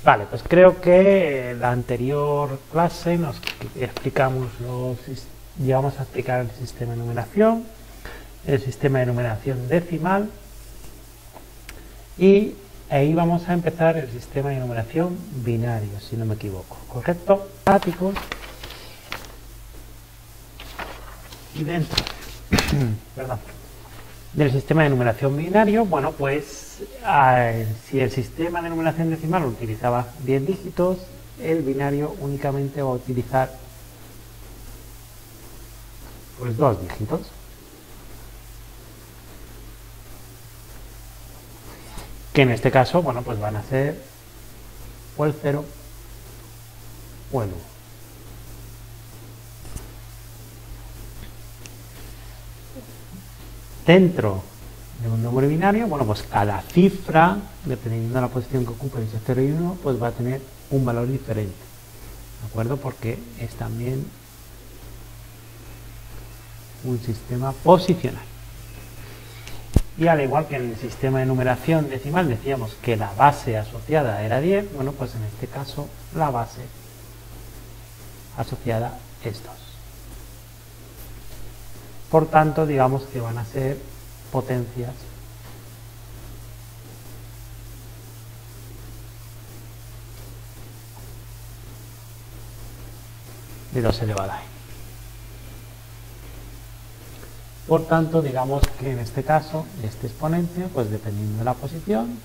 Vale, pues creo que en la anterior clase nos explicamos llegamos a explicar el sistema de numeración, el sistema de numeración decimal y ahí vamos a empezar el sistema de numeración binario, si no me equivoco, ¿correcto? Y dentro perdón, del sistema de numeración binario, bueno, pues si el sistema de numeración decimal utilizaba 10 dígitos, el binario únicamente va a utilizar pues 2 dígitos. Que en este caso, bueno, pues van a ser o el 0 o el 1. Dentro de un número binario, bueno, pues cada cifra, dependiendo de la posición que ocupe entre 0 y 1, pues va a tener un valor diferente, ¿de acuerdo? Porque es también un sistema posicional. Y al igual que en el sistema de numeración decimal decíamos que la base asociada era 10, bueno, pues en este caso la base asociada es 2. Por tanto, digamos que van a ser potencias de 2 elevado a n. Por tanto, digamos que en este caso, este exponente, pues dependiendo de la posición,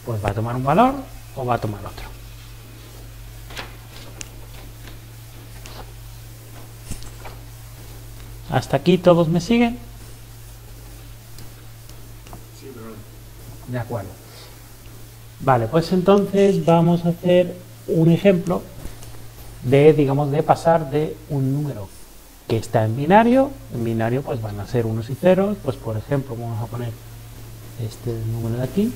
pues va a tomar un valor o va a tomar otro. ¿Hasta aquí todos me siguen? Sí, pero... De acuerdo. Vale, pues entonces vamos a hacer un ejemplo de, digamos, de pasar de un número que está en binario pues van a ser unos y ceros, pues por ejemplo vamos a poner este número de aquí,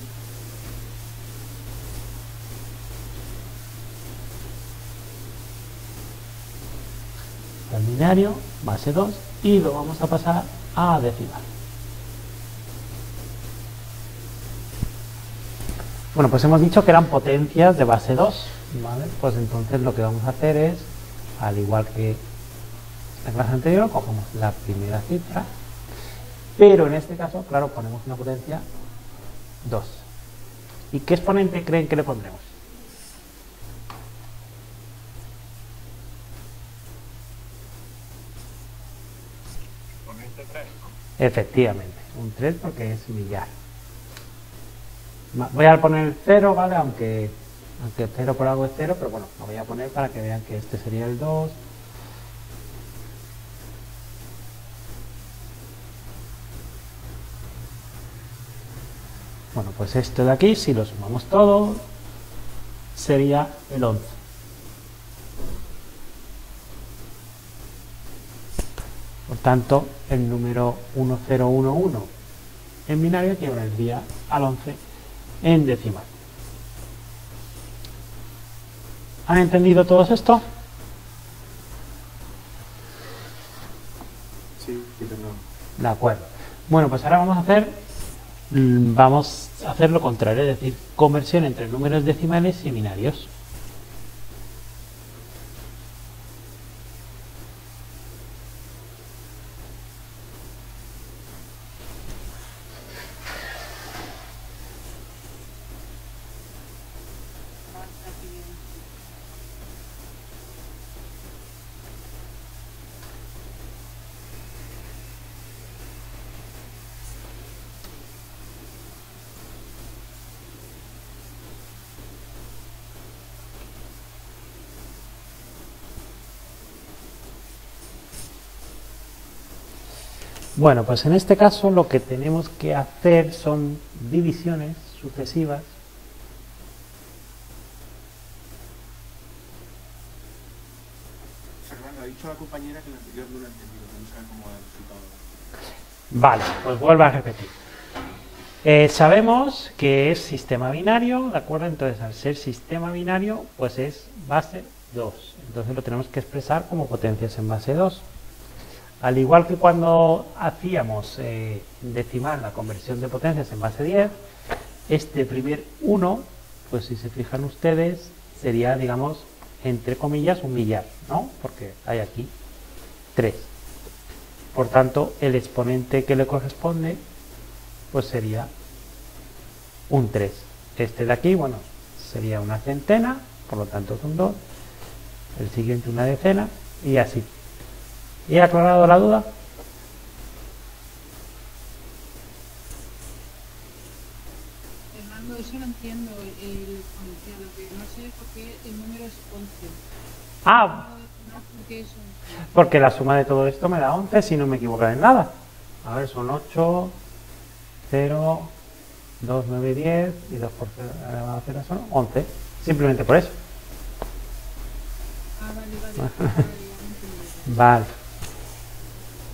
está en binario, base 2, y lo vamos a pasar a decimal. Bueno, pues hemos dicho que eran potencias de base 2, ¿vale? Pues entonces lo que vamos a hacer es, al igual que la clase anterior, cogemos la primera cifra, pero en este caso, claro, ponemos una potencia 2. ¿Y qué exponente creen que le pondremos? Exponente 3, ¿no? Efectivamente, un 3 porque es millar. Voy a poner el 0, ¿vale? Aunque 0 por algo es 0, pero bueno, lo voy a poner para que vean que este sería el 2. Bueno, pues esto de aquí, si lo sumamos todo, sería el 11. Por tanto, el número 1011 en binario equivaldría al 11 en decimal. ¿Han entendido todos esto? Sí, pero no. De acuerdo. Bueno, pues ahora vamos a hacer lo contrario, es decir, conversión entre números decimales y binarios. Bueno, pues en este caso lo que tenemos que hacer son divisiones sucesivas Fernando, ha dicho la compañera que la anterior no lo ha entendido, que no sabe cómo ha resultado. Vale, pues vuelvo a repetir. Sabemos que es sistema binario, ¿de acuerdo? Entonces, al ser sistema binario, pues es base 2. Entonces lo tenemos que expresar como potencias en base 2. Al igual que cuando hacíamos decimal la conversión de potencias en base 10, este primer 1 pues si se fijan ustedes, sería, digamos, entre comillas, un millar, ¿no? Porque hay aquí 3. Por tanto, el exponente que le corresponde, pues sería un 3. Este de aquí, bueno, sería una centena, por lo tanto es un 2. El siguiente una decena, y así. ¿Y aclarado la duda? Fernando, eso lo entiendo, lo que no sé es por qué el número es 11. Ah, No, ¿por qué es 11? porque la suma de todo esto me da 11, si no me equivoco en nada. A ver, son 8, 0, 2, 9, 10, y 2 por 0 son 11. Simplemente por eso. Ah, vale. Vale.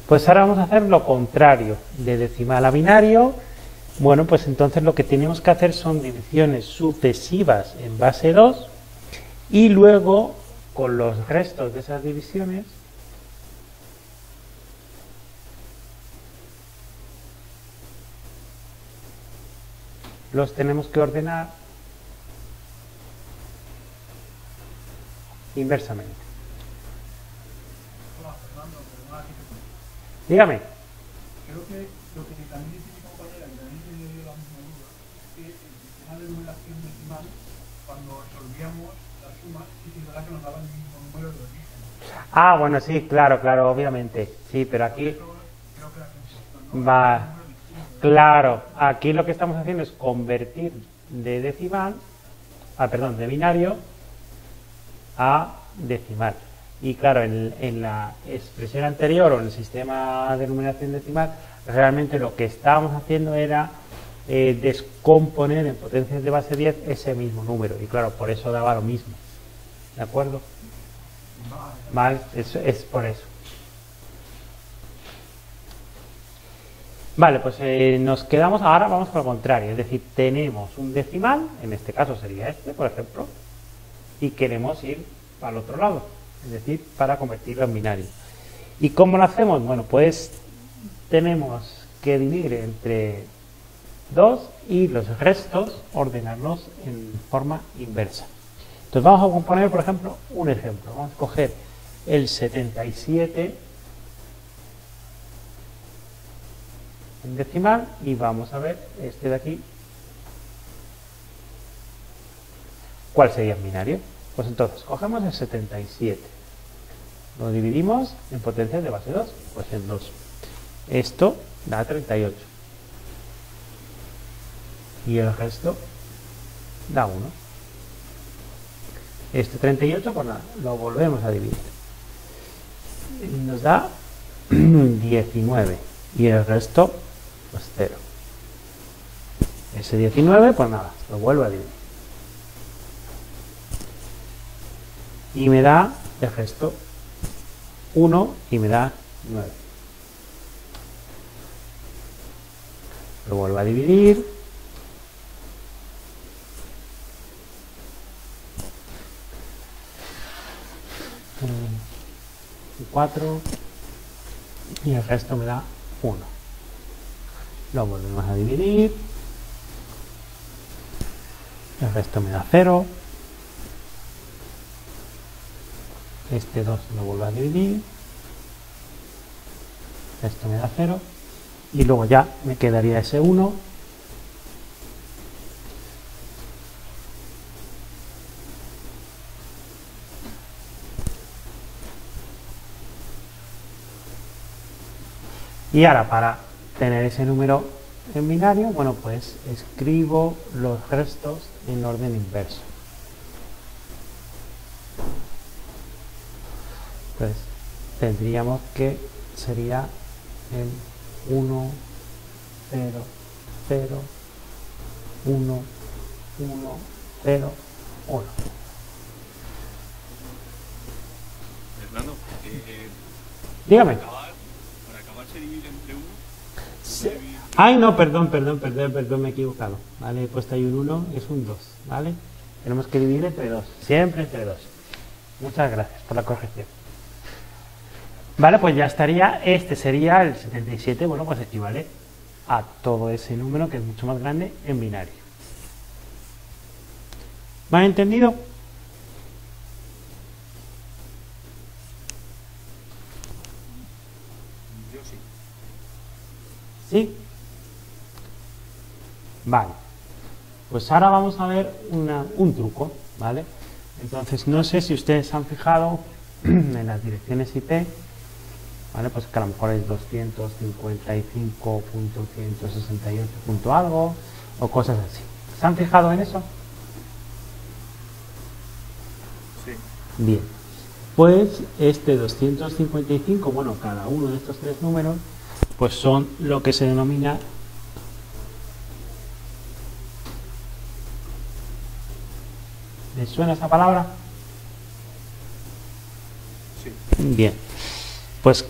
Pues ahora vamos a hacer lo contrario, de decimal a binario. Bueno, pues entonces lo que tenemos que hacer son divisiones sucesivas en base 2 y luego con los restos de esas divisiones los tenemos que ordenar inversamente. Hola, Fernando, perdona que te cuente. Dígame. Creo que lo que también dice mi compañera, que también se dio la misma duda, es que el sistema de numeración decimal, cuando resolvíamos la suma, sí que es verdad que nos daba el mismo número de origen. Ah, bueno, sí, claro, obviamente. Sí, pero aquí Eso creo que la concepción, ¿no? va. Claro, aquí lo que estamos haciendo es convertir de decimal, perdón, de binario a decimal. Y claro, en la expresión anterior o en el sistema de numeración decimal, realmente lo que estábamos haciendo era descomponer en potencias de base 10 ese mismo número. Y claro, por eso daba lo mismo. ¿De acuerdo? Vale, es por eso. Vale, pues nos quedamos ahora, vamos por lo contrario, es decir, tenemos un decimal, en este caso sería este, por ejemplo, y queremos ir al otro lado, es decir, para convertirlo en binario. ¿Y cómo lo hacemos? Bueno, pues tenemos que dividir entre 2 y los restos ordenarlos en forma inversa. Entonces vamos a componer, por ejemplo, un ejemplo. Vamos a coger el 77 en decimal y vamos a ver este de aquí cuál sería el binario. Pues entonces cogemos el 77, lo dividimos en potencias de base 2, pues en 2. Esto da 38 y el resto da 1. Este 38, pues nada, lo volvemos a dividir y nos da 19 y el resto pues 0. Ese 19, pues nada, lo vuelvo a dividir. Y me da el resto 1 y me da 9. Lo vuelvo a dividir. Y 4 y el resto me da 1. Lo volvemos a dividir. El resto me da 0. Este 2 lo vuelvo a dividir. Esto me da 0. Y luego ya me quedaría ese 1. Y ahora para tener ese número en binario, bueno, pues escribo los restos en orden inverso. Entonces tendríamos que sería el 1, 0, 0, 1, 1, 0, 1. Fernando, Dígame. para acabar se divide entre 1. Ay, no, perdón, me he equivocado. Vale, he puesto ahí un 1, es un 2, ¿vale? Tenemos que dividir entre 2, siempre entre 2. Muchas gracias por la corrección. Vale, pues ya estaría, este sería el 77, bueno, pues equivale a todo ese número que es mucho más grande en binario. ¿Me han entendido? Yo sí. ¿Sí? Vale. Pues ahora vamos a ver un truco, ¿vale? Entonces, no sé si ustedes han fijado en las direcciones IP, ¿vale? Pues que a lo mejor es 255.168. Algo, o cosas así. ¿Se han fijado en eso? Sí. Bien. Pues este 255, bueno, cada uno de estos tres números, pues son lo que se denomina ¿les suena esa palabra? Sí. Bien. Pues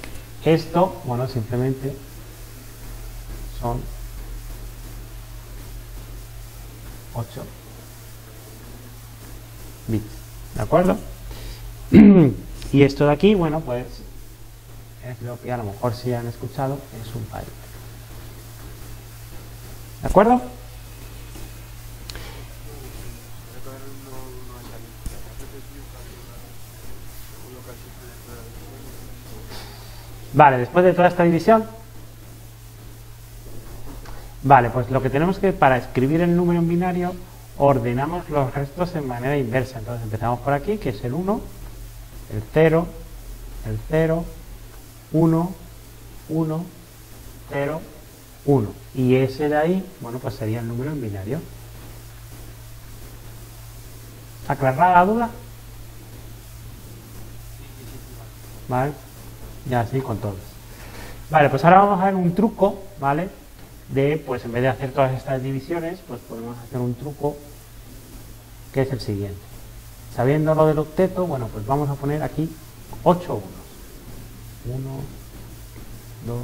esto, bueno, simplemente son 8 bits, ¿de acuerdo? Y esto de aquí, bueno, pues es lo que a lo mejor si han escuchado es un byte. ¿De acuerdo? Vale, después de toda esta división, vale, pues lo que tenemos que, para escribir el número en binario, ordenamos los restos en manera inversa. Entonces empezamos por aquí, que es el 1, el 0, el 0, 1, 1, 0, 1. Y ese de ahí, bueno, pues sería el número en binario. ¿Aclarada la duda? Vale. Ya así con todos. Vale, pues ahora vamos a ver un truco, ¿vale? De, pues en vez de hacer todas estas divisiones, pues podemos hacer un truco que es el siguiente. Sabiendo lo del octeto, bueno, pues vamos a poner aquí 8 unos. 1, 2,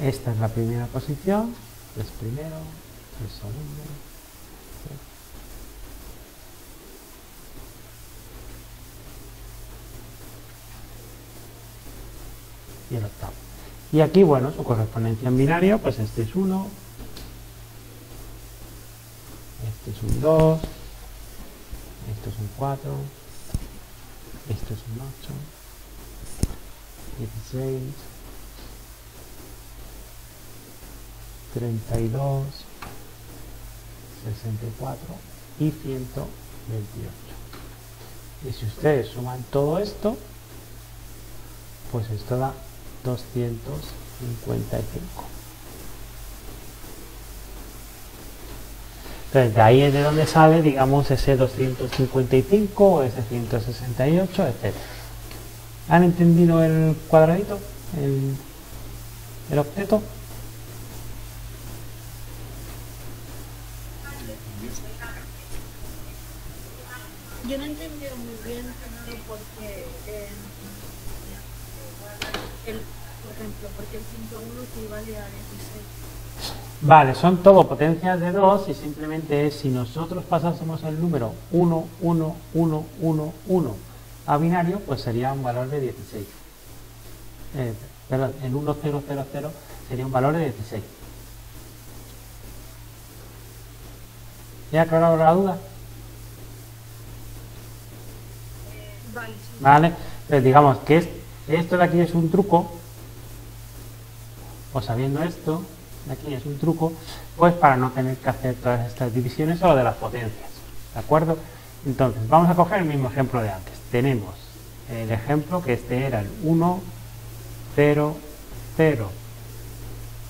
esta es la primera posición, 3 primero, 3 segundo, 3. Y el octavo. Y aquí, bueno, su correspondencia en binario, pues este es 1, este es un 2, esto es un 4, esto es un 8, 16, 32, 64 y 128. Y si ustedes suman todo esto, pues esto da 255. Entonces, de ahí es de donde sale, digamos, ese 255 o ese 168, etc. ¿Han entendido el cuadradito? El octeto. Yo no entendí muy bien primero porque por ejemplo, porque el 101 equivale a 16. Vale, son todo potencias de 2 y simplemente es si nosotros pasásemos el número 1, 1, 1, 1, 1 a binario, pues sería un valor de 16. Perdón, el 1, 0, 0, 0 sería un valor de 16. ¿Ya ha aclarado la duda? Vale, sí. Vale, entonces digamos que esto de aquí es un truco, o sabiendo esto de aquí es un truco, pues para no tener que hacer todas estas divisiones o lo de las potencias, ¿de acuerdo? Entonces vamos a coger el mismo ejemplo de antes. Tenemos el ejemplo que este era el 1, 0, 0,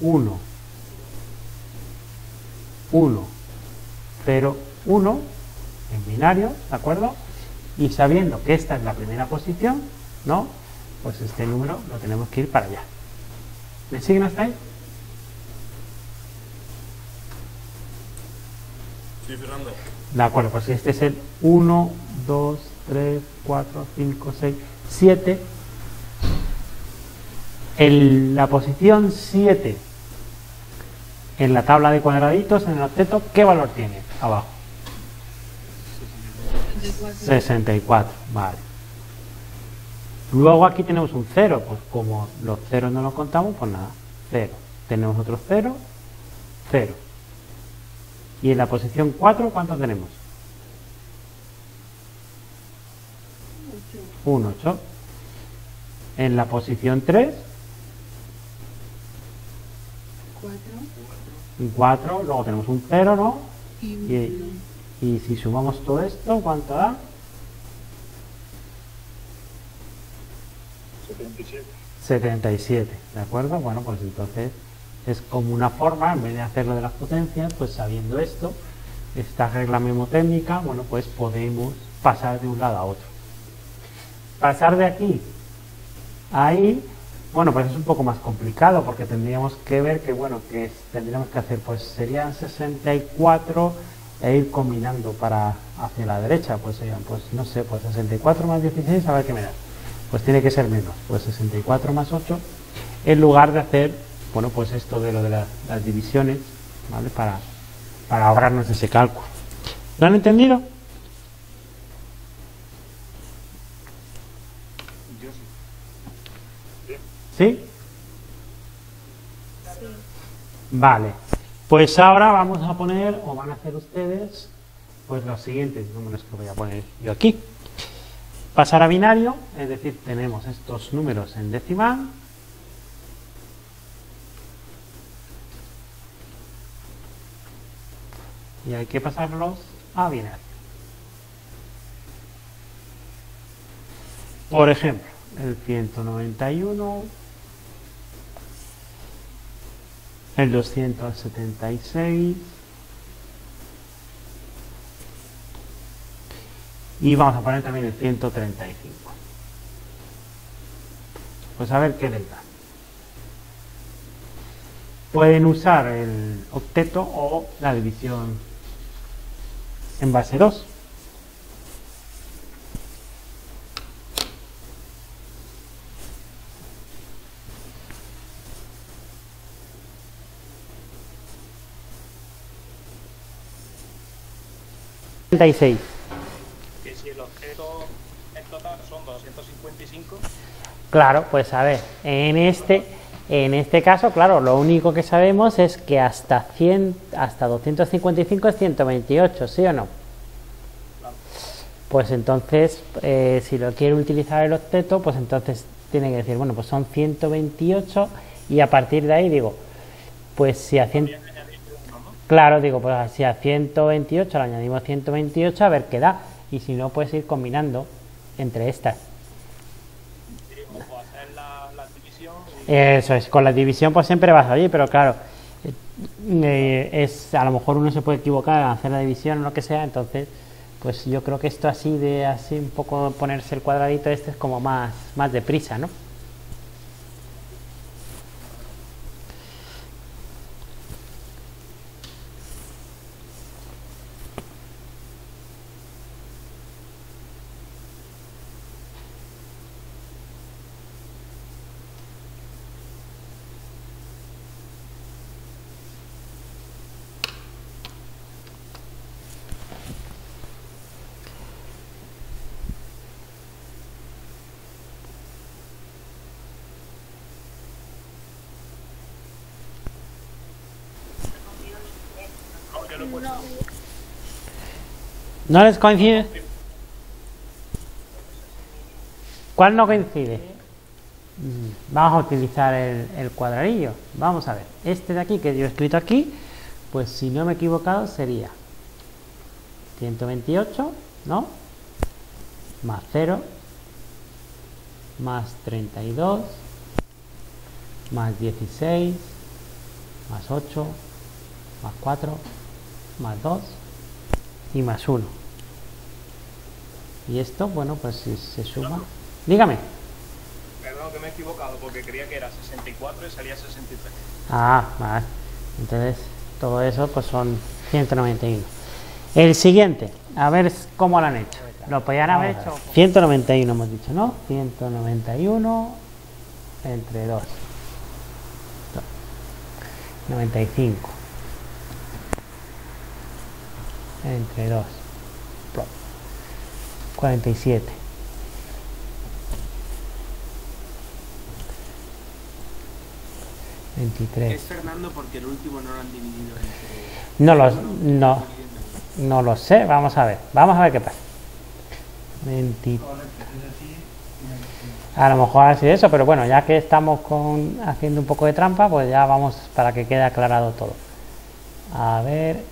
1, 1, 0, 1 en binario, ¿de acuerdo? Y sabiendo que esta es la primera posición, ¿no? Pues este número lo tenemos que ir para allá. ¿Me siguen hasta ahí? Sí, Fernando. De acuerdo, pues este es el 1, 2, 3, 4, 5, 6, 7 En la posición 7, en la tabla de cuadraditos, en el octeto, ¿qué valor tiene? Abajo. 64, vale. Luego aquí tenemos un 0, pues como los ceros no los contamos, pues nada, 0. Tenemos otro 0, 0. Y en la posición 4, ¿cuánto tenemos? Un 8. En la posición 3, 4, luego tenemos un 0, ¿no? Y si sumamos todo esto, ¿cuánto da? 77, ¿de acuerdo? Bueno, pues entonces es como una forma, en vez de hacerlo de las potencias, pues sabiendo esto, esta regla memotécnica, bueno, pues podemos pasar de un lado a otro. Pasar de aquí a ahí, bueno, pues es un poco más complicado, porque tendríamos que ver que, bueno, que tendríamos que hacer, pues serían 64 e ir combinando para hacia la derecha, pues serían, pues no sé, pues 64 más 16, a ver qué me da. Pues tiene que ser menos, pues 64 más 8, en lugar de hacer, bueno, pues esto de lo de las divisiones, ¿vale? Para ahorrarnos ese cálculo. ¿Lo han entendido? Yo sí. ¿Sí? Vale. Pues ahora vamos a poner, o van a hacer ustedes, pues los siguientes números que voy a poner yo aquí. Pasar a binario, es decir, tenemos estos números en decimal. Y hay que pasarlos a binario. Por ejemplo, el 191, el 276 y vamos a poner también el 135. Pues a ver qué les da. Pueden usar el octeto o la división en base 2. Que si el objeto en total son 255. Claro, pues a ver, en este caso, claro, lo único que sabemos es que hasta 255 es 128, ¿sí o no? Pues entonces, si lo quiere utilizar el octeto, pues entonces tiene que decir, bueno, pues son 128 y a partir de ahí digo, pues si a 100... Claro, digo, pues si a 128 le añadimos 128, a ver qué da. Y si no, puedes ir combinando entre estas. O hacer la división. Eso es, con la división pues siempre vas allí, pero claro, a lo mejor uno se puede equivocar al hacer la división o lo que sea, entonces pues yo creo que esto así un poco ponerse el cuadradito este es como más deprisa, ¿no? ¿No les coincide? ¿Cuál no coincide? Vamos a utilizar el cuadradillo. Vamos a ver. Este de aquí que yo he escrito aquí, pues si no me he equivocado sería 128, ¿no? Más 0, más 32, más 16, más 8, más 4, más 2 y más 1. Y esto, bueno, pues si se suma... Dígame. Perdón que me he equivocado porque creía que era 64 y salía 63. Ah, vale. Entonces, todo eso pues son 191. El siguiente, a ver cómo lo han hecho. Lo podían haber hecho... 191 hemos dicho, ¿no? 191... entre 2. 95 entre 2. 47. 23. Es Fernando porque el último no lo han dividido entre... No lo sé, vamos a ver qué pasa. 20. A lo mejor así eso, pero bueno, ya que estamos haciendo un poco de trampa, pues ya vamos para que quede aclarado todo. A ver,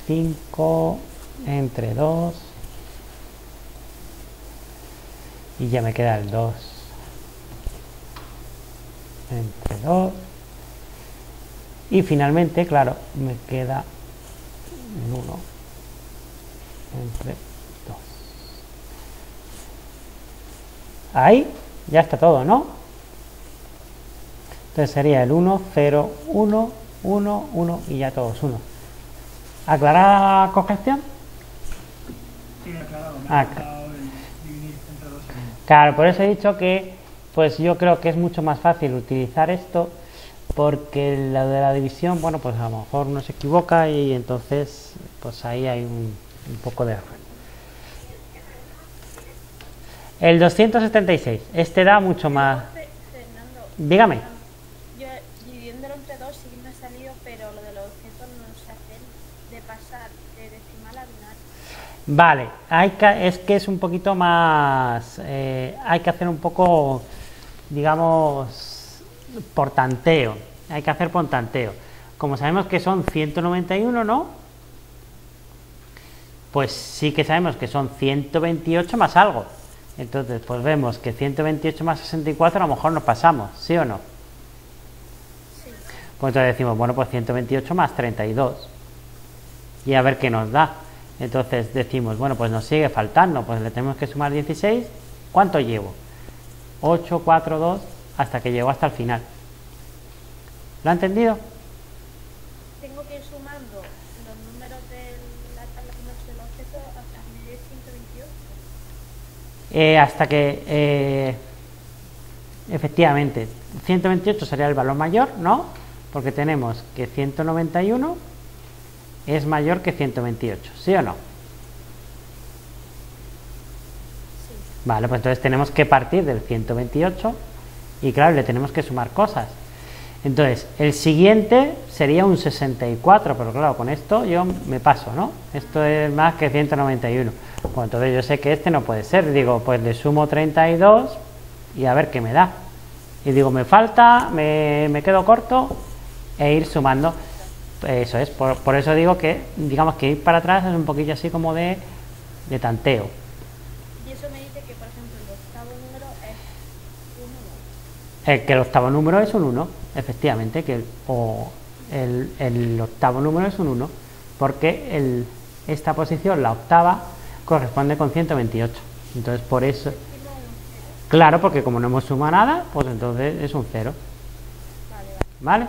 5 entre 2 y ya me queda el 2 entre 2 y finalmente, claro, me queda el 1 entre 2. Ahí ya está todo, ¿no? Entonces sería el 1, 0, 1, 1, 1 y ya todos 1. ¿Aclarada la corrección? Sí, aclarado. Me Ah, ha faltado el dividir entre 2 y 1. Claro, por eso he dicho que pues yo creo que es mucho más fácil utilizar esto, porque lo de la división, bueno, pues a lo mejor uno se equivoca y entonces pues ahí hay un poco de error. El 276, este da mucho más. Fernando, Dígame. yo dividiéndolo entre 2 sí que me ha salido, pero lo de los objetos no se hace de pasar de decimal a binario. Vale, es que es un poquito más, hay que hacer un poco, digamos, por tanteo, hay que hacer por tanteo. Como sabemos que son 191, ¿no? Pues sí que sabemos que son 128 más algo. Entonces, pues vemos que 128 más 64 a lo mejor nos pasamos, ¿sí o no? Sí. Pues entonces decimos, bueno, pues 128 más 32 y a ver qué nos da. Entonces decimos, bueno, pues nos sigue faltando, pues le tenemos que sumar 16. ¿Cuánto llevo? 8, 4, 2, hasta que llego hasta el final. ¿Lo ha entendido? Tengo que ir sumando los números de la tabla de números del objeto hasta dividir 128. Hasta que efectivamente 128 sería el valor mayor, ¿no? Porque tenemos que 191 es mayor que 128, ¿sí o no? Sí. Vale, pues entonces tenemos que partir del 128 y claro, le tenemos que sumar cosas. Entonces, el siguiente sería un 64, pero claro, con esto yo me paso, ¿no? Esto es más que 191. Pues entonces yo sé que este no puede ser. Digo, pues le sumo 32 y a ver qué me da. Y digo, me falta, me quedo corto e ir sumando. Eso es, por eso digo que, digamos que ir para atrás es un poquillo así como de tanteo. Y eso me dice que, por ejemplo, el octavo número es un 1. Que el octavo número es un 1, efectivamente, que el octavo número es un 1, porque esta posición, la octava, corresponde con 128. Entonces, por eso, claro, porque como no hemos sumado nada, pues entonces es un 0. ¿Vale?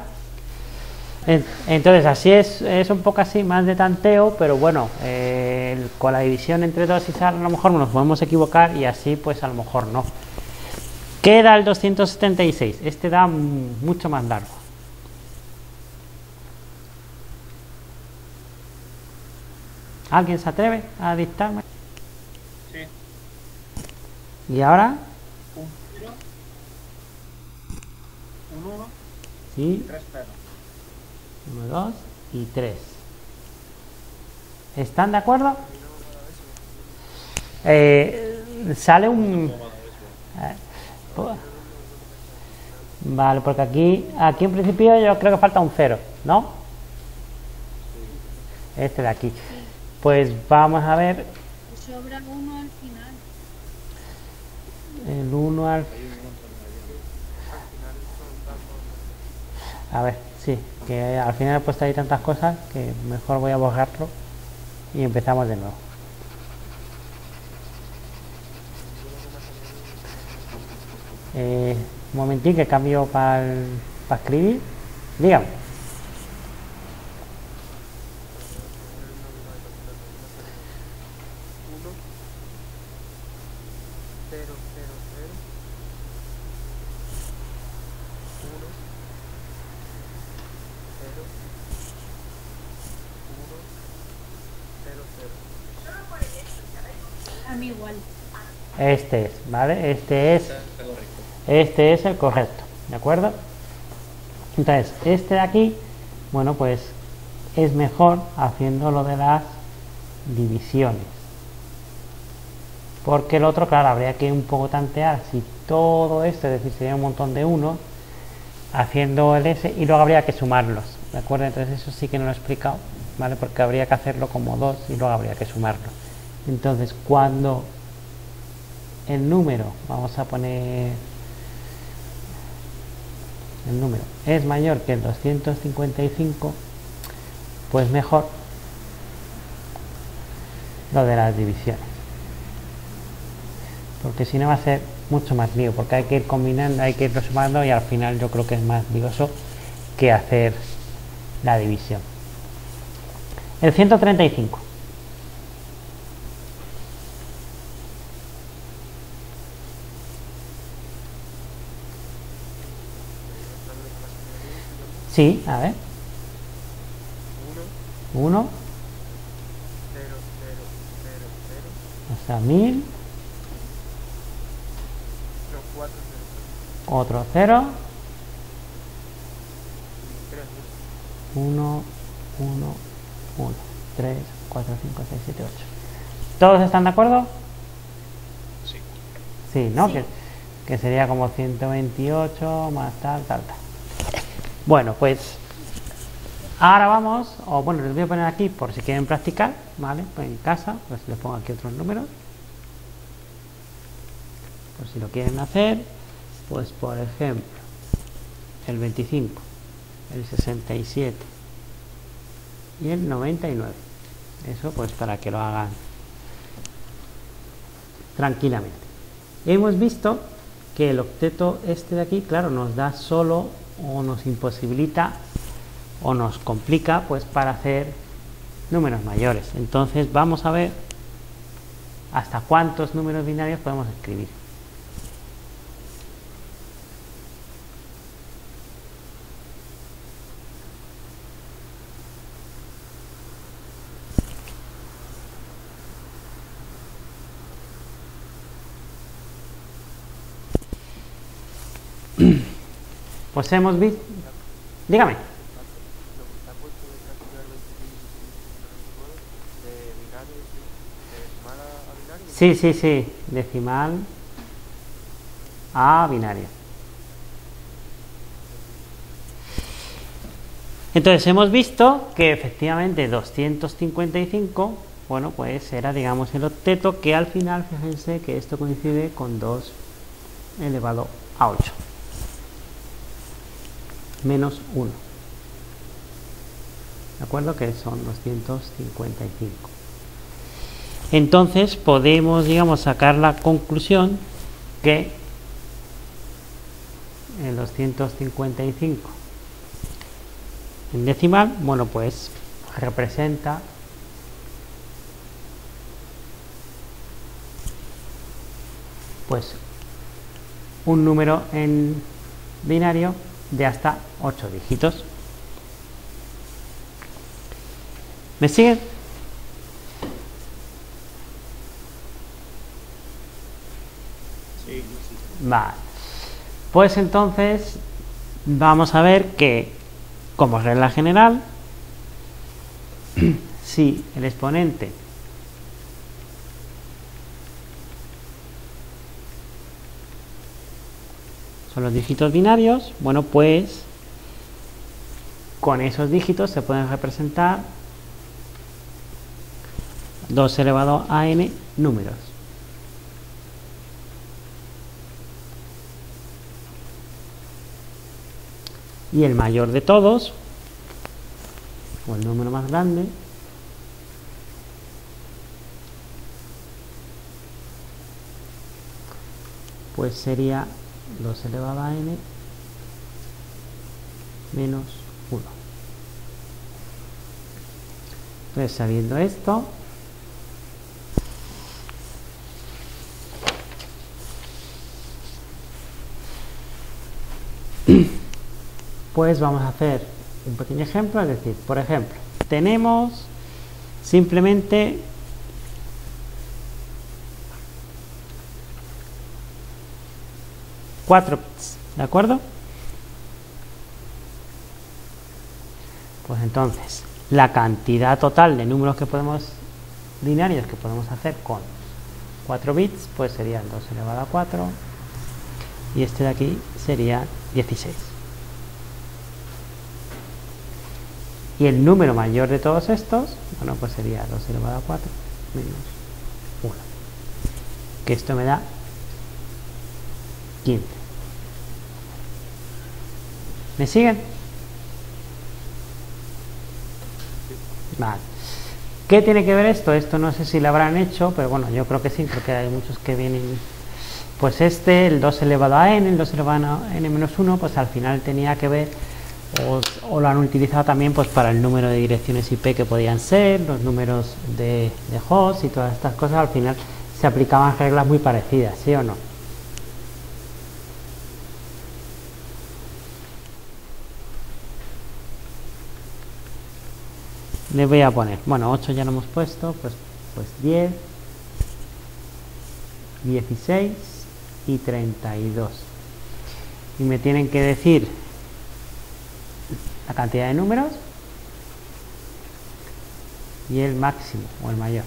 Entonces, así es un poco así, más de tanteo, pero bueno, con la división entre 2 y 6 a lo mejor nos podemos equivocar y así, pues a lo mejor no. ¿Qué da el 276? Este da mucho más largo. ¿Alguien se atreve a dictarme? Sí. ¿Y ahora? Un 0, un 1 y Sí, 3 ceros. 1, 2 y 3. ¿Están de acuerdo? Sale un... Vale, porque aquí en principio yo creo que falta un 0, ¿no? Este de aquí. Pues vamos a ver Sobra 1 al final. el 1 al... A ver, sí, que al final he puesto ahí tantas cosas que mejor voy a borrarlo y empezamos de nuevo. Un momentín que cambio para escribir. Dígame. A mí igual. Este es, ¿vale? Este es el correcto, ¿de acuerdo? Entonces, este de aquí, bueno, pues es mejor haciendo lo de las divisiones. Porque el otro, claro, habría que un poco tantear si todo esto, es decir, sería un montón de unos, haciendo el S, y luego habría que sumarlos, ¿de acuerdo? Entonces eso sí que no lo he explicado, ¿vale? Porque habría que hacerlo como 2 y luego habría que sumarlo. Entonces, cuando el número, vamos a poner el número, es mayor que el 255, pues mejor lo de las divisiones. Porque si no va a ser mucho más lío, porque hay que ir combinando, hay que ir sumando y al final yo creo que es más lioso que hacer la división. El 135. Sí, a ver. 1. Hasta 1000. Otro 0. 1, 1, 1, 3, 4, 5, 6, 7, 8. ¿Todos están de acuerdo? Sí. Sí, ¿no? Sí. Que sería como 128 más tal. Bueno, pues ahora vamos, o bueno, les voy a poner aquí por si quieren practicar, ¿vale? Pues en casa, pues les pongo aquí otros números. Por si lo quieren hacer, pues por ejemplo, el 25, el 67 y el 99. Eso pues para que lo hagan tranquilamente. Hemos visto que el octeto este de aquí, claro, nos da solo o nos imposibilita o nos complica pues para hacer números mayores. Entonces vamos a ver hasta cuántos números binarios podemos escribir. Pues hemos visto... Dígame. Sí, decimal a binario. Entonces hemos visto que efectivamente 255, bueno, pues era, digamos, el octeto, que al final, fíjense que esto coincide con 2 elevado a 8. Menos 1. ¿De acuerdo? Que son 255. Entonces podemos, digamos, sacar la conclusión que el 255 en decimal, bueno, pues representa pues un número en binario de hasta 8 dígitos. ¿Me siguen? Sí. Vale. Pues entonces vamos a ver que, como regla general, si el exponente son los dígitos binarios, bueno, pues con esos dígitos se pueden representar 2 elevado a n números. Y el mayor de todos, o el número más grande, pues sería 2 elevado a n menos 1. Entonces, sabiendo esto, pues vamos a hacer un pequeño ejemplo, es decir, por ejemplo, tenemos simplemente cuatro bits, ¿de acuerdo? Pues entonces, la cantidad total de números que podemos, binarios que podemos hacer con 4 bits, pues sería el 2 elevado a 4, y este de aquí sería 16. Y el número mayor de todos estos, bueno, pues sería 2 elevado a 4 menos 1. Que esto me da 15. ¿Me siguen? Vale. ¿Qué tiene que ver esto? Esto no sé si lo habrán hecho, pero bueno, yo creo que sí, porque hay muchos que vienen. Pues el 2 elevado a n, el 2 elevado a n menos 1, pues al final tenía que ver, o lo han utilizado también pues para el número de direcciones IP que podían ser, los números de host y todas estas cosas. Al final se aplicaban reglas muy parecidas, ¿sí o no? Le voy a poner, bueno, 8 ya lo hemos puesto, pues 10, 16 y 32. Y me tienen que decir la cantidad de números y el máximo o el mayor.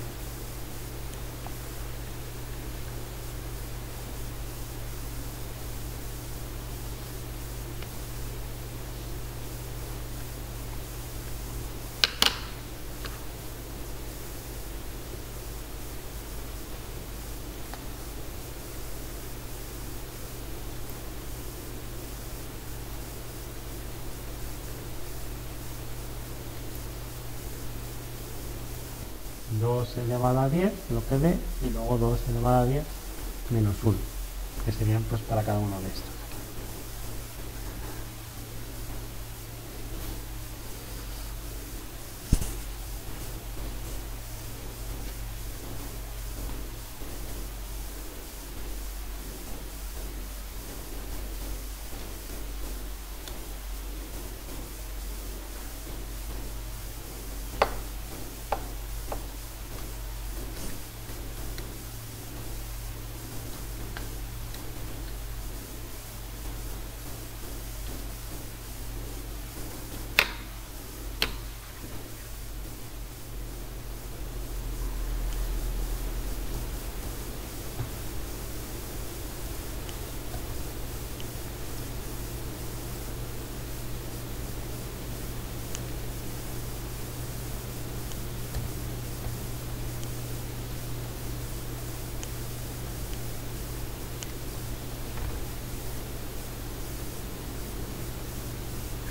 Elevado a 10, lo que dé, y luego 2 elevado a 10 menos 1, que serían pues para cada uno de estos.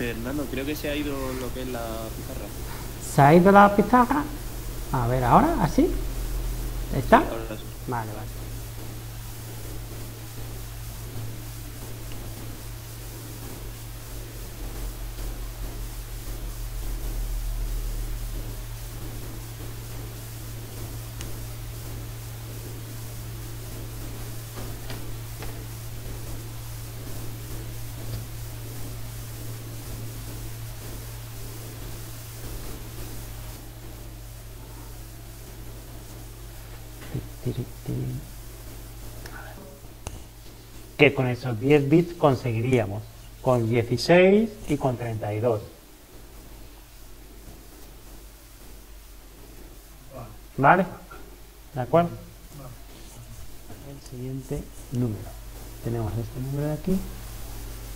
Fernando, creo que se ha ido lo que es la pizarra. ¿Se ha ido la pizarra? A ver, ahora, así. ¿Está? Sí, ahora sí. Vale, vale. Que con esos 10 bits conseguiríamos con 16 y con 32. ¿Vale? ¿De acuerdo? El siguiente número. Tenemos este número de aquí,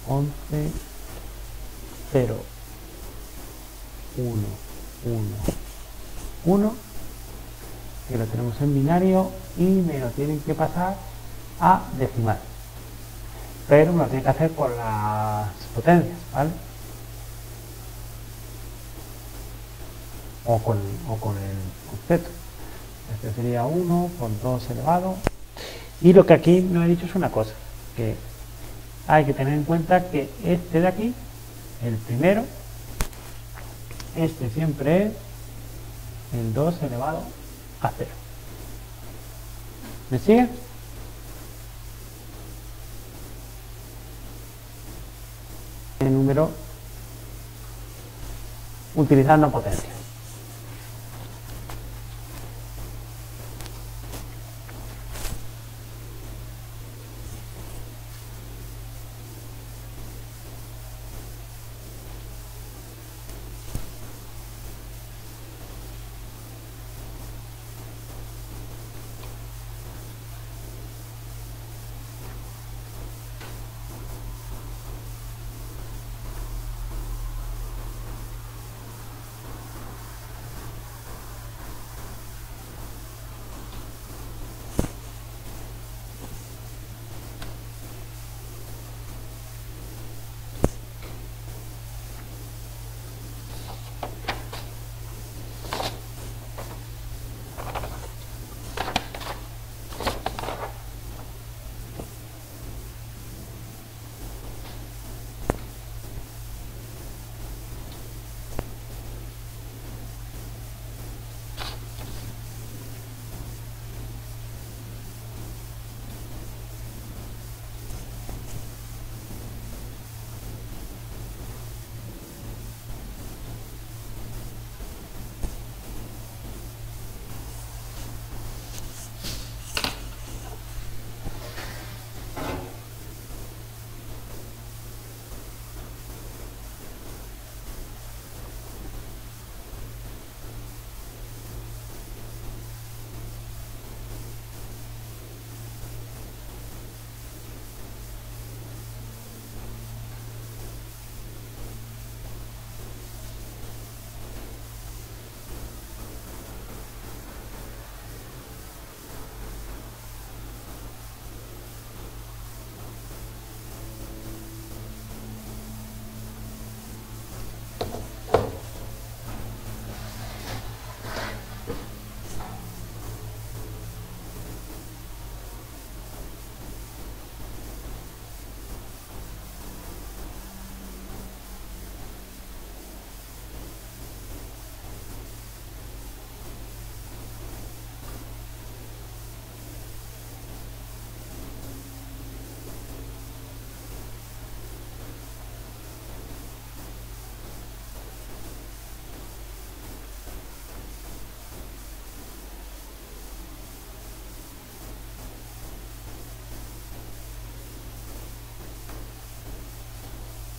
11, 0, 1, 1, 1, que lo tenemos en binario y me lo tienen que pasar a decimal. Pero me lo tiene que hacer con las potencias, ¿vale? O con el objeto. Este sería 1 por 2 elevado. Y lo que aquí no he dicho es una cosa, que hay que tener en cuenta que este de aquí, el primero, este siempre es el 2 elevado a 0. ¿Me sigue? El número utilizando potencia.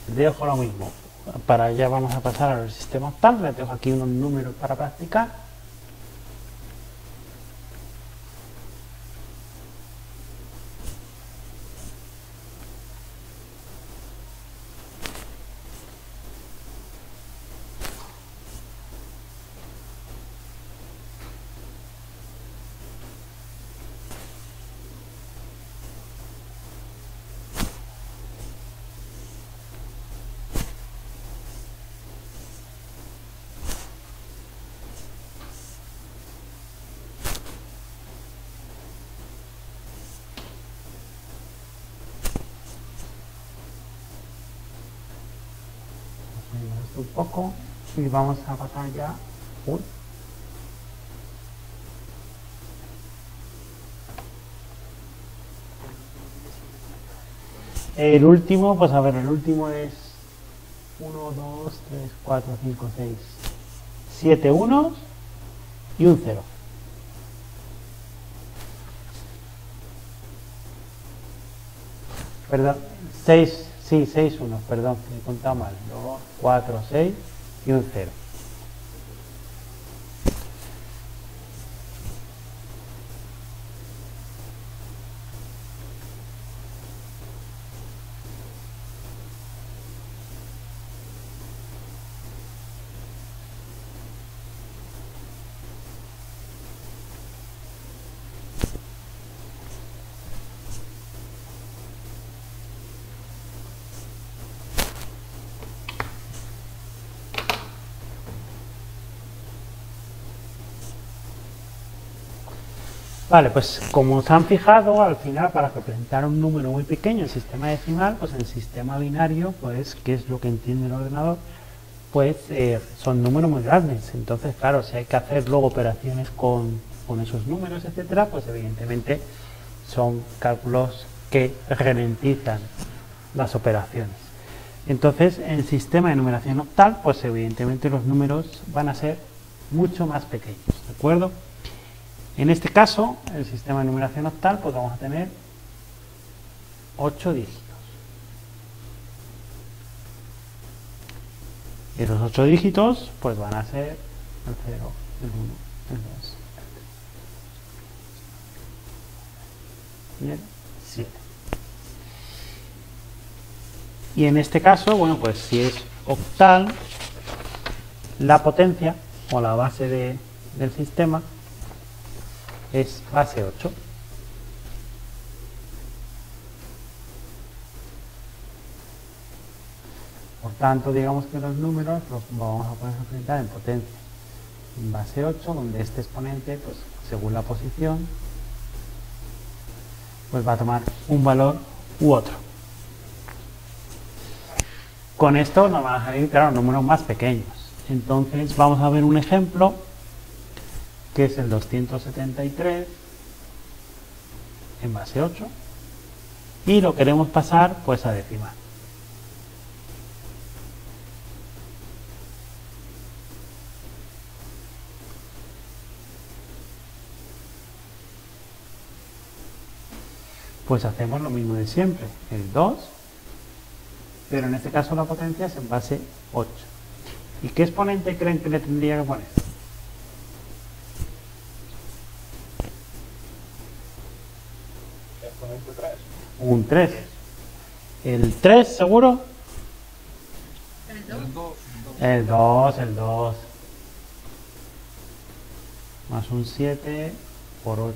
Dejo lo mismo. Para allá vamos a pasar al sistema octal. Les dejo aquí unos números para practicar. Un poco y vamos a pasar ya. Uy. El último, pues a ver, el último es 1, 2, 3, 4, 5, 6, 7 unos y un 0. Perdón, 6, sí, 6 unos, perdón, he contado mal. 2, 4, 6 y un 0. Vale, pues como se han fijado, al final para representar un número muy pequeño en sistema decimal, pues en el sistema binario, pues que es lo que entiende el ordenador, pues son números muy grandes. Entonces, claro, si hay que hacer luego operaciones con esos números, etcétera, pues evidentemente son cálculos que ralentizan las operaciones. Entonces, en el sistema de numeración octal, pues evidentemente los números van a ser mucho más pequeños, ¿de acuerdo? En este caso, el sistema de numeración octal, pues vamos a tener 8 dígitos. Y esos 8 dígitos, pues van a ser el 0, el 1, el 2, y el 7. Y en este caso, bueno, pues si es octal, la potencia o la base del sistema es base 8. Por tanto, digamos que los números los vamos a poder representar en potencia en base 8, donde este exponente, pues según la posición, pues va a tomar un valor u otro. Con esto nos van a salir, claro, números más pequeños. Entonces vamos a ver un ejemplo, que es el 273 en base 8, y lo queremos pasar pues a decimal. Pues hacemos lo mismo de siempre, el 2, pero en este caso la potencia es en base 8. ¿Y qué exponente creen que le tendría que poner? Exponente 3. Un 3. ¿El 3 seguro? El 2. El 2. Más un 7 por 8.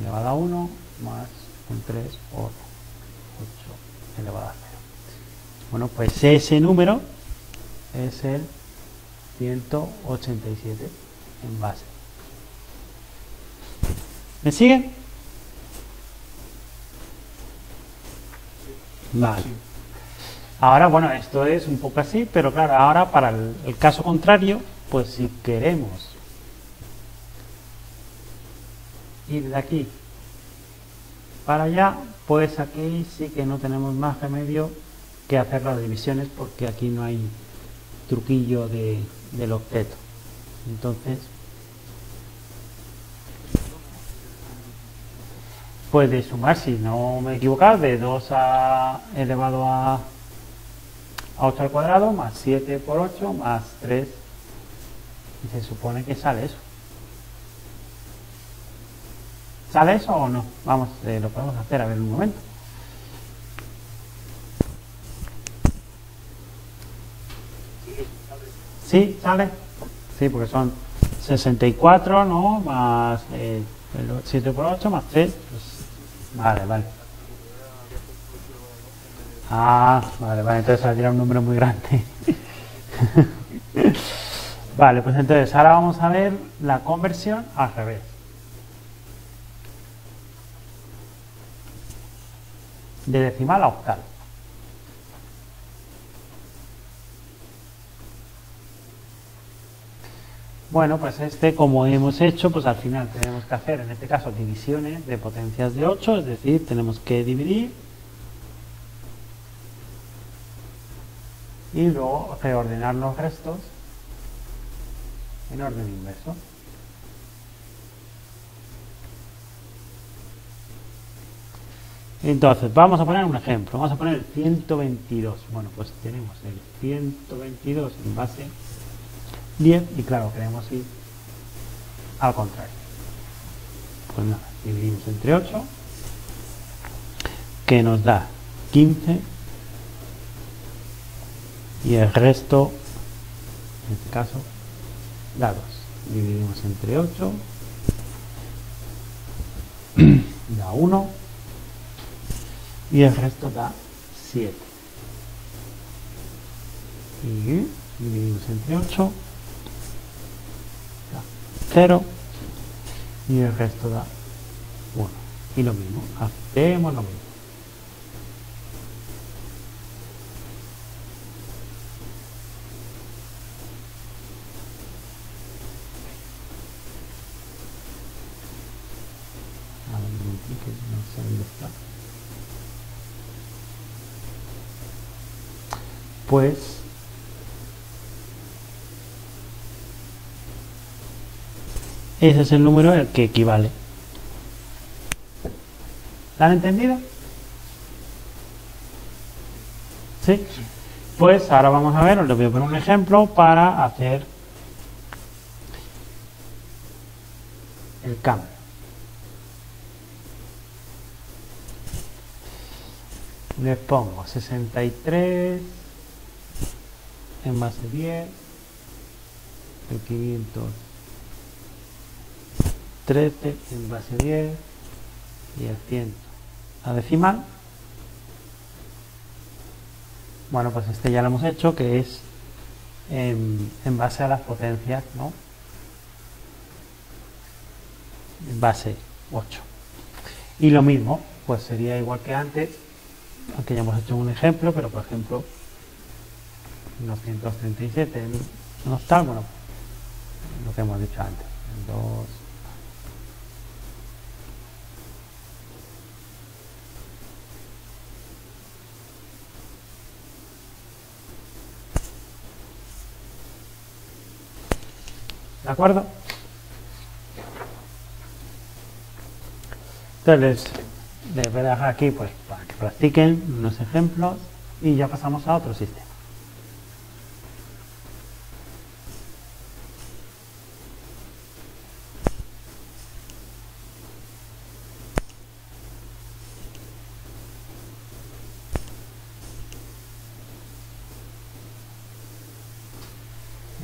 Elevado a 1 más un 3 por 8 elevado a 0. Bueno, pues ese número es el 187 en base. ¿Me siguen? Vale. Ahora, bueno, esto es un poco así, pero claro, ahora para el caso contrario, pues si queremos ir de aquí para allá, pues aquí sí que no tenemos más remedio que hacer las divisiones, porque aquí no hay truquillo del octeto. Entonces, pues de sumar, si no me he equivocado, de 2 elevado a 8 al cuadrado, más 7 por 8, más 3, y se supone que sale eso. ¿Sale eso o no? Vamos, lo podemos hacer, a ver un momento. ¿Sí? ¿Sale? Sí, porque son 64, ¿no? Más 7 por 8, más 3. Pues, vale, vale. Ah, vale, vale. Entonces saldría un número muy grande. Vale, pues entonces ahora vamos a ver la conversión al revés. De decimal a octal. Bueno, pues como hemos hecho, pues al final tenemos que hacer, en este caso, divisiones de potencias de 8, es decir, tenemos que dividir y luego reordenar los restos en orden inverso. Entonces, vamos a poner un ejemplo, vamos a poner el 122. Bueno, pues tenemos el 122 en base 10 y claro, queremos ir al contrario. Pues nada, dividimos entre 8, que nos da 15, y el resto, en este caso, da 2. Dividimos entre 8, da 1, y el resto da 7. Y dividimos entre 8, da 0, y el resto da 1. Y lo mismo, hacemos lo mismo. A ver, que no sé dónde está. pues ese es el número al que equivale. ¿La han entendido? ¿Sí? Pues ahora vamos a ver, os voy a poner un ejemplo para hacer el cambio. Le pongo 63 en base 10, el 513 en base 10 y el 100 a decimal. Bueno, pues este ya lo hemos hecho, que es en base a las potencias, ¿no? En base 8. Y lo mismo, pues sería igual que antes, aunque ya hemos hecho un ejemplo, pero por ejemplo 237 en octal, bueno, lo que hemos dicho antes, en 2. ¿De acuerdo? Entonces les voy a dejar aquí pues para que practiquen unos ejemplos y ya pasamos a otro sistema.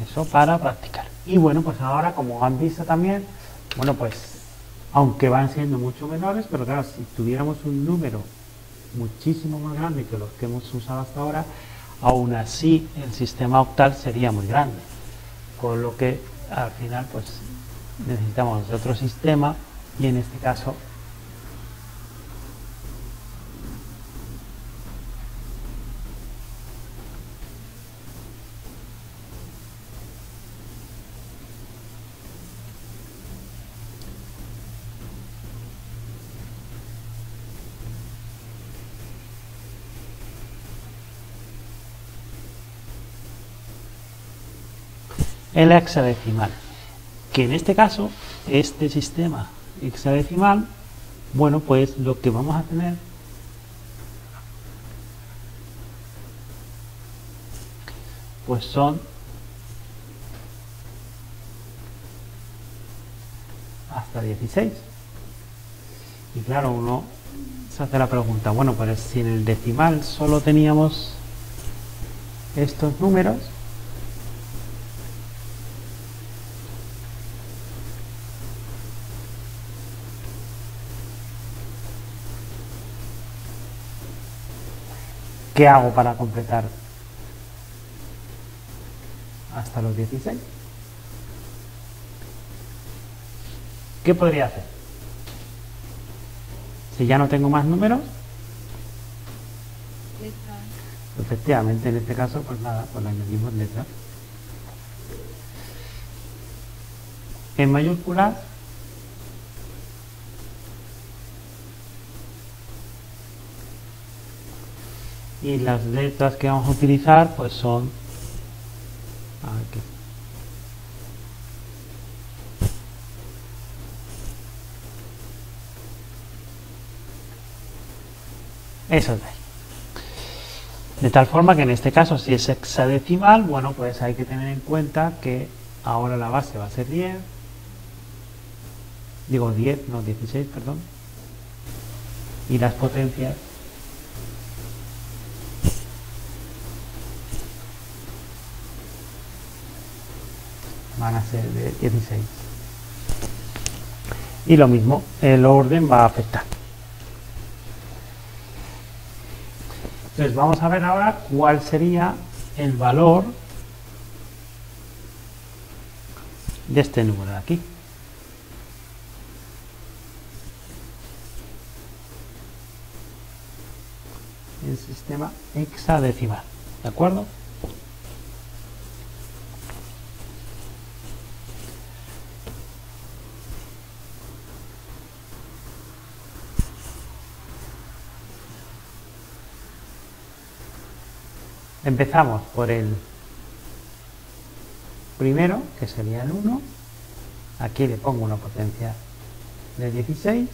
Eso para practicar. Y bueno, pues ahora, como han visto también, bueno, pues aunque van siendo mucho menores, pero claro, si tuviéramos un número muchísimo más grande que los que hemos usado hasta ahora, aún así el sistema octal sería muy grande, con lo que al final pues necesitamos otro sistema, y en este caso el hexadecimal, que en este caso, este sistema hexadecimal, bueno, pues lo que vamos a tener pues son hasta 16. Y claro, uno se hace la pregunta, bueno, pues si en el decimal solo teníamos estos números, ¿qué hago para completar hasta los 16? ¿Qué podría hacer? Si ya no tengo más números, Letras. efectivamente en este caso, pues nada, pues le añadimos letras. En mayúsculas, y las letras que vamos a utilizar pues son aquí. Eso de ahí. De tal forma que en este caso, si es hexadecimal, bueno, pues hay que tener en cuenta que ahora la base va a ser 10. Digo 10, no 16, perdón. Y las potencias van a ser de 16. Y lo mismo, el orden va a afectar. Entonces vamos a ver ahora cuál sería el valor de este número de aquí. El sistema hexadecimal, ¿de acuerdo? Empezamos por el primero, que sería el 1. Aquí le pongo una potencia de 16.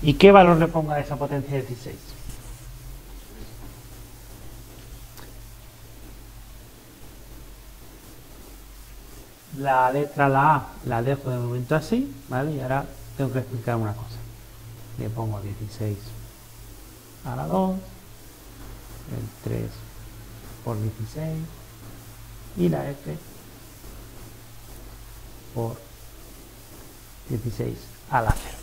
¿Y qué valor le pongo a esa potencia de 16? La letra la A la dejo de momento así, ¿vale? Y ahora tengo que explicar una cosa. Le pongo 16 a la 2, el 3 por 16 y la F por 16 a la 0.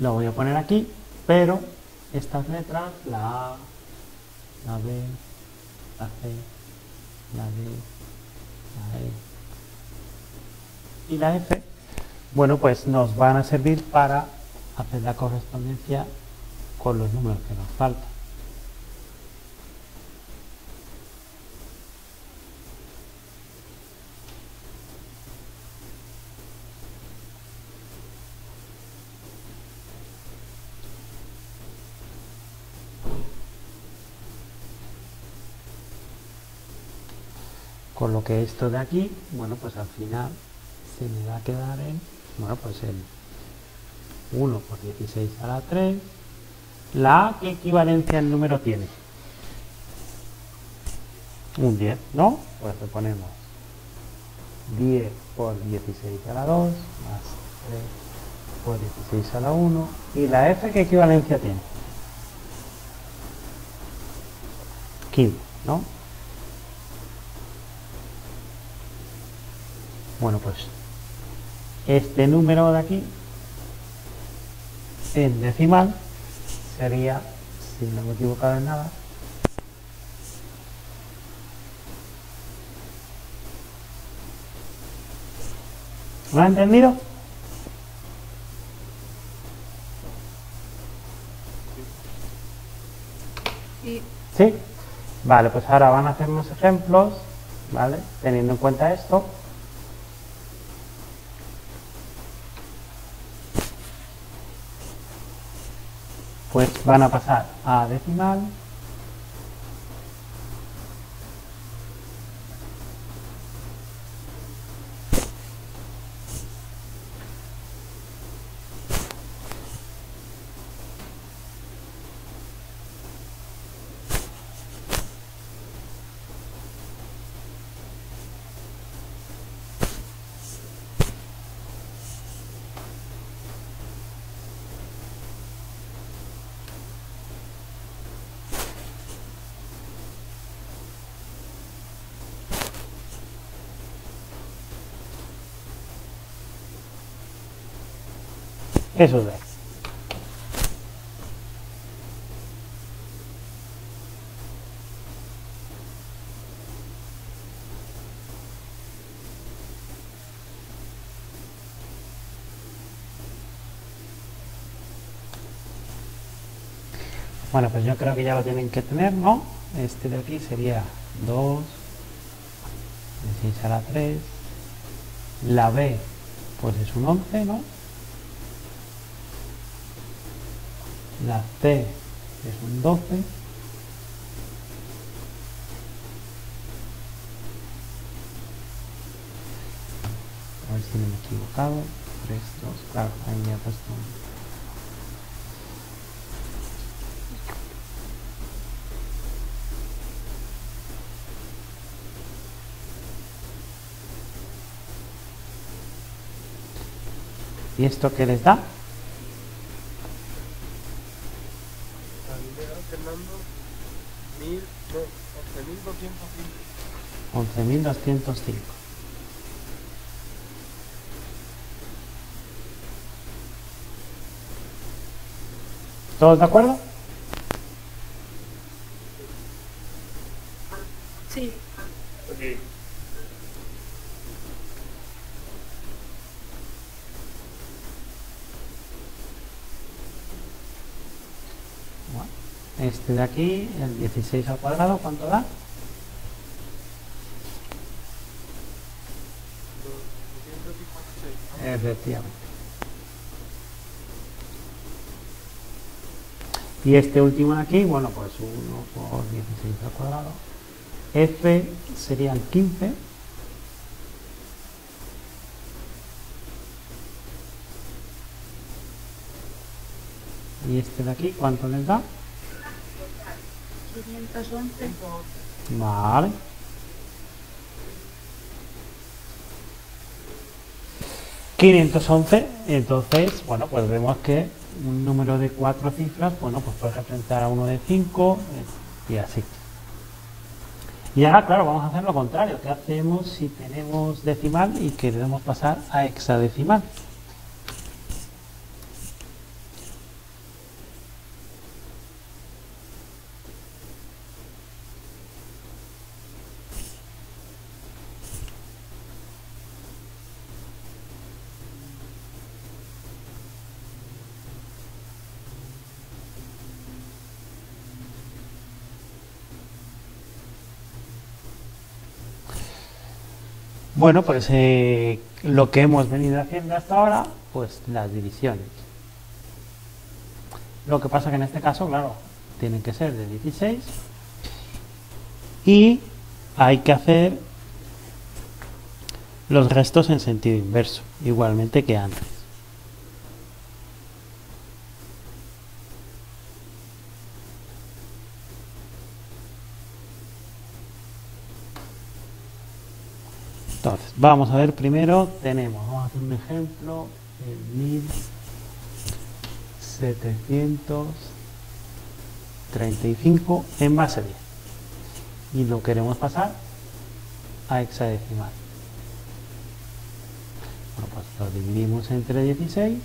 Lo voy a poner aquí, pero estas letras, la A, la B, la C, la D, la E y la F, bueno, pues nos van a servir para hacer la correspondencia con los números que nos faltan. Con lo que esto de aquí, bueno, pues al final se me va a quedar en, bueno, pues el 1 por 16 a la 3. La A, ¿qué equivalencia el número tiene? Un 10, ¿no? Pues le ponemos 10 por 16 a la 2, más 3 por 16 a la 1. ¿Y la F qué equivalencia tiene? 15, ¿no? Bueno, pues este número de aquí en decimal sería, si no me he equivocado en nada, ¿lo has entendido? Sí. ¿Sí? Vale, pues ahora van a hacer unos ejemplos, ¿vale? Teniendo en cuenta esto. Pues van a pasar a decimal. Eso es. Bueno, pues yo creo que ya lo tienen que tener, ¿no? Este de aquí sería 2, 16 a la 3. La B, pues es un 11, ¿no? La C es un 12. A ver si no me he equivocado. 3, 2, claro, ahí me ha puesto un... ¿Y esto qué les da? Fernando, 11.205. 11.205. ¿Todos de acuerdo? Sí. Ok. Bueno, este de aquí, el 16 al cuadrado, ¿cuánto da? 256. Efectivamente. Y este último de aquí, bueno, pues 1 por 16 al cuadrado. F serían 15. Y este de aquí, ¿cuánto les da? 511. Vale. ...511... Entonces, bueno, pues vemos que un número de 4 cifras, bueno, pues puede representar a uno de 5 y así. Y ahora, claro, vamos a hacer lo contrario. ¿Qué hacemos si tenemos decimal y queremos pasar a hexadecimal? Bueno, pues lo que hemos venido haciendo hasta ahora, pues las divisiones. Lo que pasa que en este caso, claro, tienen que ser de 16 y hay que hacer los restos en sentido inverso, igualmente que antes. Entonces, vamos a ver primero, vamos a hacer un ejemplo, el 1735 en base 10 y lo queremos pasar a hexadecimal. Bueno, pues lo dividimos entre 16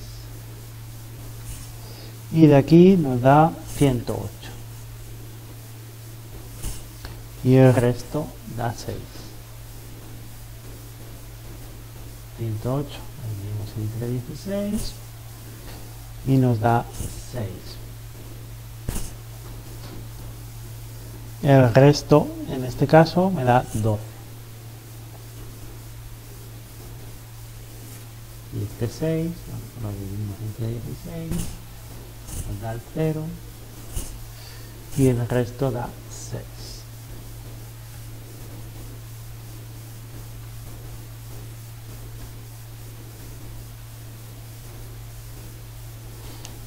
y de aquí nos da 108 y el resto da 6. 108 lo dividimos entre 16 y nos da 6. El resto, en este caso, me da 12. Y este 6, lo dividimos entre 16, nos da el 0 y el resto da 6.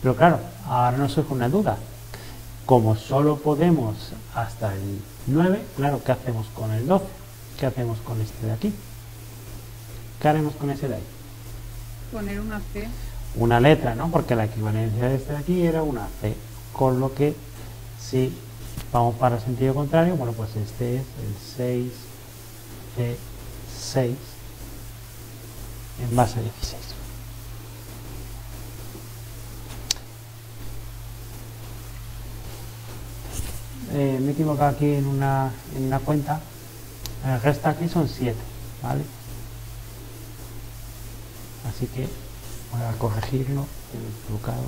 Pero claro, ahora nos surge una duda. Como solo podemos hasta el 9, claro, ¿qué hacemos con el 12? ¿Qué hacemos con este de aquí? ¿Qué haremos con ese de ahí? Poner una C. Una letra, ¿no? Porque la equivalencia de este de aquí era una C. Con lo que, si vamos para el sentido contrario, bueno, pues este es el 6C6 en base 16. Me he equivocado aquí en una cuenta. El resto aquí son 7, ¿vale? Así que voy a corregirlo, he equivocado.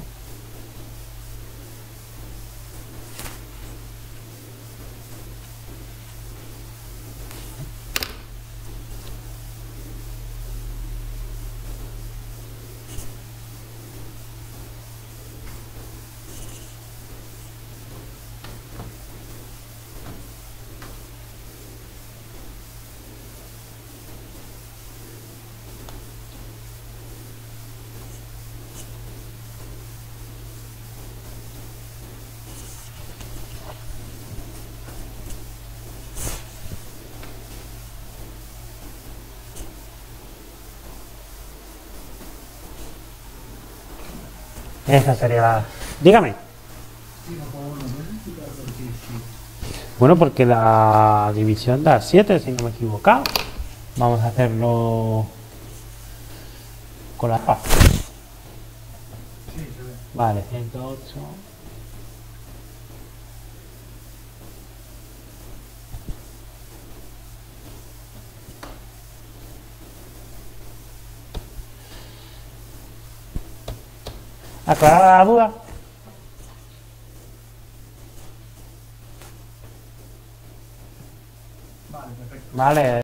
Esa sería la... Dígame. Bueno, porque la división da 7, si no me he equivocado. Vamos a hacerlo con la paz. Vale, 108. ¿Aclarada la duda? Vale, perfecto. Vale.